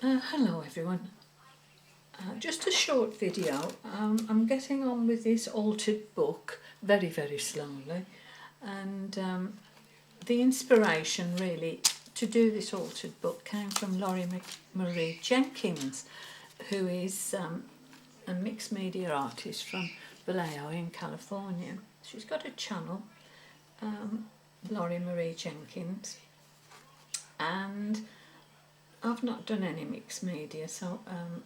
Hello everyone, just a short video. I'm getting on with this altered book very slowly, and the inspiration really to do this altered book came from LorriMarie Jenkins, who is a mixed media artist from Vallejo in California. She's got a channel, LorriMarie Jenkins, and I've not done any mixed media, so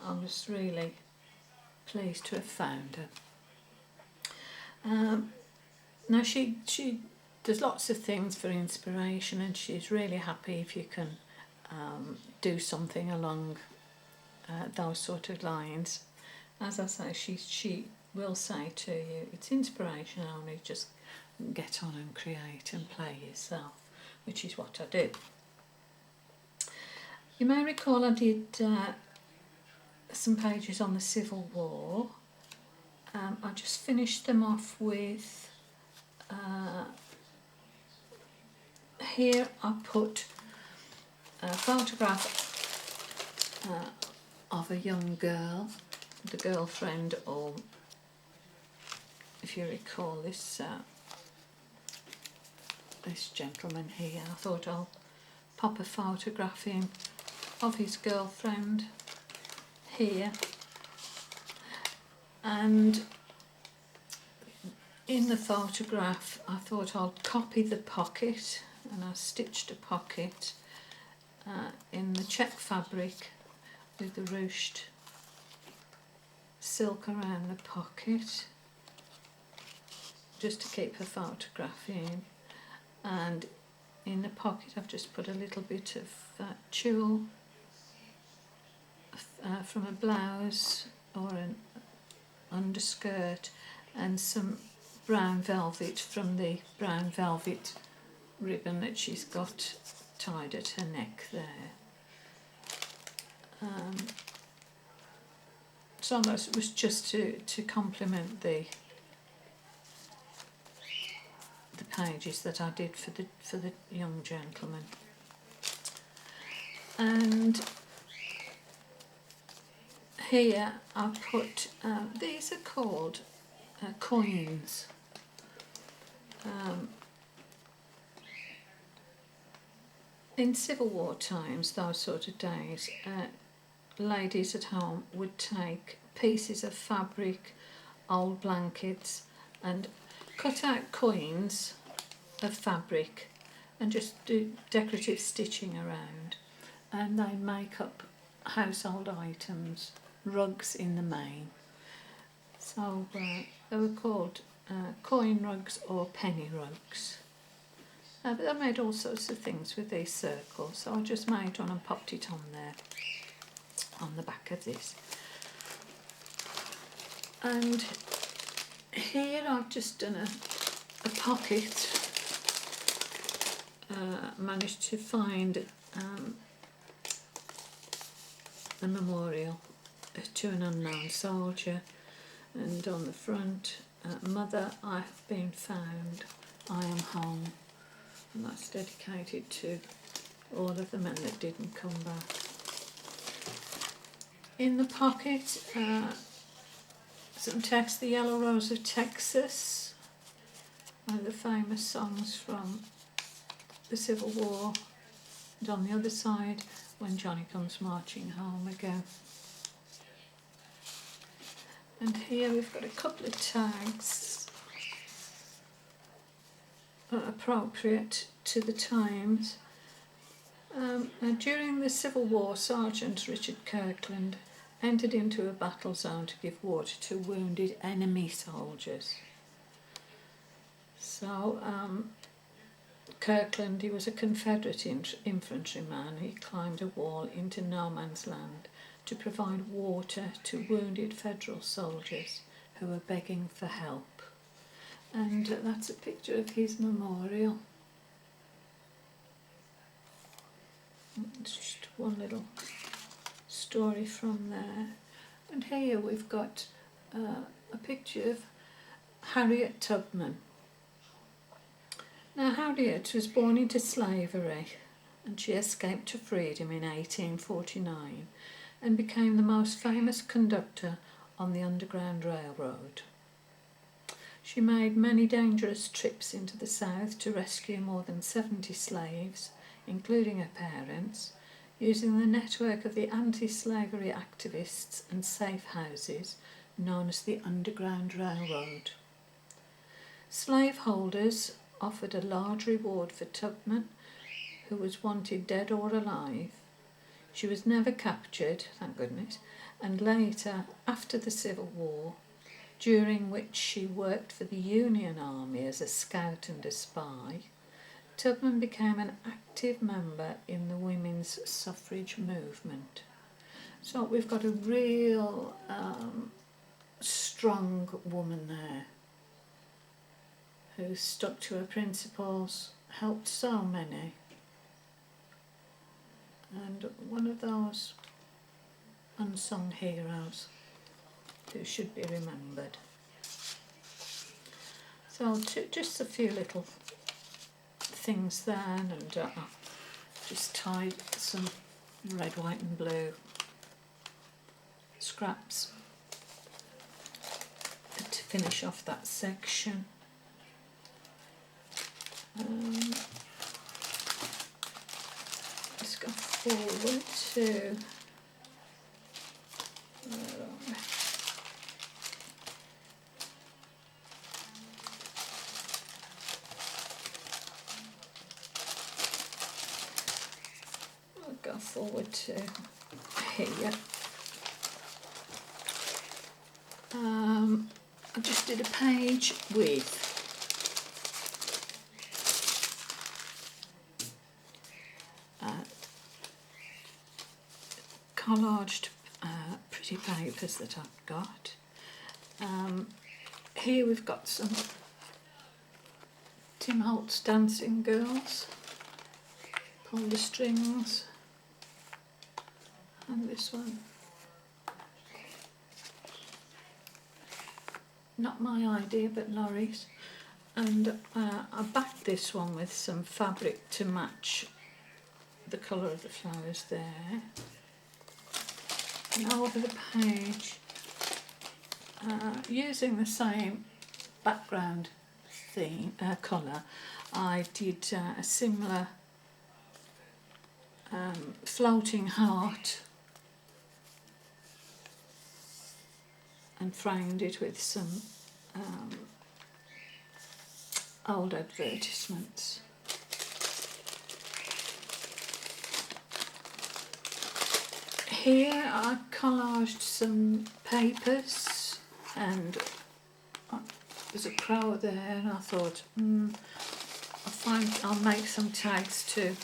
I'm just really pleased to have found her. Now she does lots of things for inspiration, and she's really happy if you can do something along those sort of lines. As I say, she will say to you, it's inspiration only, just get on and create and play yourself, which is what I do. You may recall I did some pages on the Civil War. I just finished them off with, here I put a photograph of a young girl, the girlfriend, or if you recall this gentleman here. I thought I'll pop a photograph in of his girlfriend here, and in the photograph I thought I'd copy the pocket, and I stitched a pocket in the check fabric with the ruched silk around the pocket, just to keep the photograph in. And in the pocket I've just put a little bit of tulle from a blouse or an underskirt, and some brown velvet from the brown velvet ribbon that she's got tied at her neck there. So that was just to complement the pages that I did for the young gentleman. And here I put, these are called coins. In Civil War times, those sort of days, ladies at home would take pieces of fabric, old blankets, and cut out coins of fabric and just do decorative stitching around, and they make up household items, rugs in the main. So they were called coin rugs or penny rugs. But I made all sorts of things with these circles, so I just made one and popped it on there, on the back of this. And here I've just done a pocket, managed to find a memorial to an unknown soldier, and on the front, Mother, I have been found, I am home, and that's dedicated to all of the men that didn't come back. In the pocket, some text, The Yellow Rose of Texas, one of the famous songs from the Civil War, and on the other side, When Johnny Comes Marching Home Again. And here we've got a couple of tags appropriate to the times. During the Civil War, Sergeant Richard Kirkland entered into a battle zone to give water to wounded enemy soldiers. So Kirkland, he was a Confederate infantryman. He climbed a wall into no man's land to provide water to wounded Federal soldiers who were begging for help. And that's a picture of his memorial. It's just one little story from there. And here we've got a picture of Harriet Tubman. Now Harriet was born into slavery and she escaped to freedom in 1849 and became the most famous conductor on the Underground Railroad. She made many dangerous trips into the South to rescue more than 70 slaves, including her parents, using the network of the anti-slavery activists and safe houses known as the Underground Railroad. Slaveholders offered a large reward for Tubman, who was wanted dead or alive. She was never captured, thank goodness, and later, after the Civil War, during which she worked for the Union Army as a scout and a spy, Tubman became an active member in the women's suffrage movement. So we've got a real strong woman there who stuck to her principles, helped so many, and one of those unsung heroes who should be remembered. So just a few little things there, and just tied some red, white and blue scraps to finish off that section. Let's go forward to I'll go forward to here. I just did a page with collaged pretty papers that I've got. Here we've got some Tim Holtz Dancing Girls, Pull the Strings, and this one. Not my idea, but Lorrie's. And I backed this one with some fabric to match the colour of the flowers there. And over the page, using the same background theme, colour, I did a similar floating heart and framed it with some old advertisements. Here I collaged some papers, and there's a crow there, and I thought, I'll make some tags to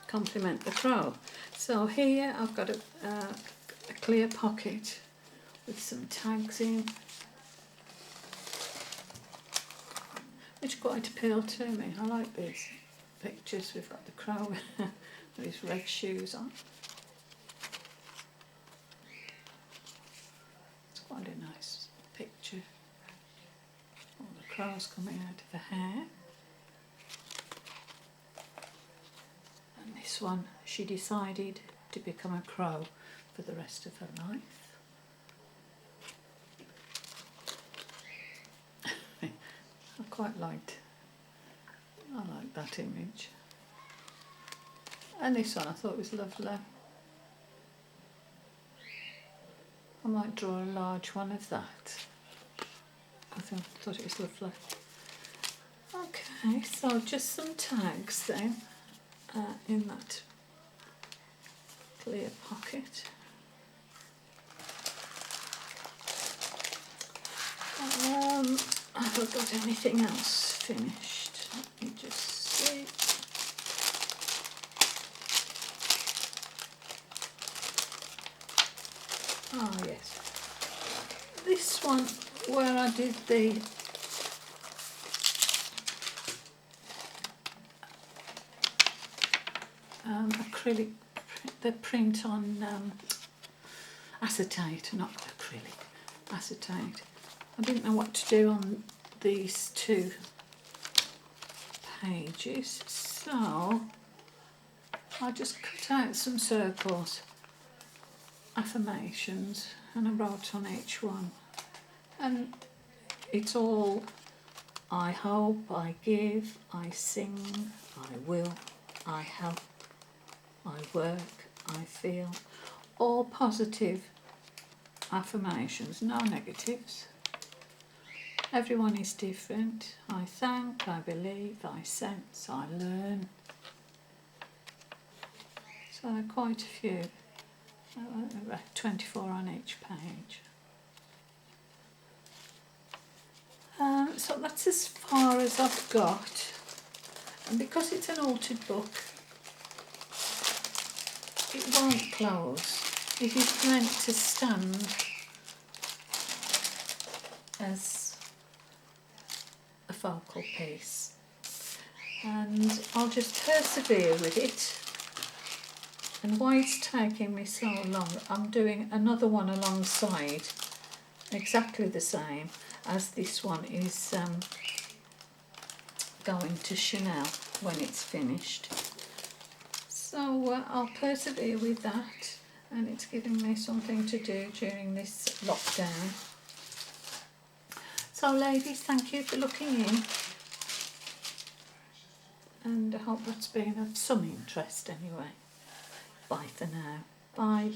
complement the crow. So here I've got a clear pocket with some tags in, which quite appeal to me. I like these pictures. We've got the crow with his red shoes on. It's quite a nice picture. All the crows coming out of the hair. And this one, she decided to become a crow for the rest of her life. I like that image. And this one I thought was lovely. I might draw a large one of that. I thought it was lovely. Okay, so just some tags then in that clear pocket. Have I got anything else finished? Let me just see. Oh yes. This one where I did the acrylic, the print on acetate, not acrylic, acetate. I didn't know what to do on these two pages, so I just cut out some circles, affirmations, and I wrote on each one. And it's all I hope, I give, I sing, I will, I help, I work, I feel. All positive affirmations, no negatives. Everyone is different. I thank, I believe, I sense, I learn. So there are quite a few, about 24 on each page. So that's as far as I've got. And because it's an altered book, it won't close. It is meant to stand as a focal piece. And I'll just persevere with it. And why it's taking me so long, I'm doing another one alongside, exactly the same as this one is going to Chanel when it's finished. So I'll persevere with that, and it's giving me something to do during this lockdown. So ladies, thank you for looking in, and I hope that's been of some interest anyway. Bye for now. Bye.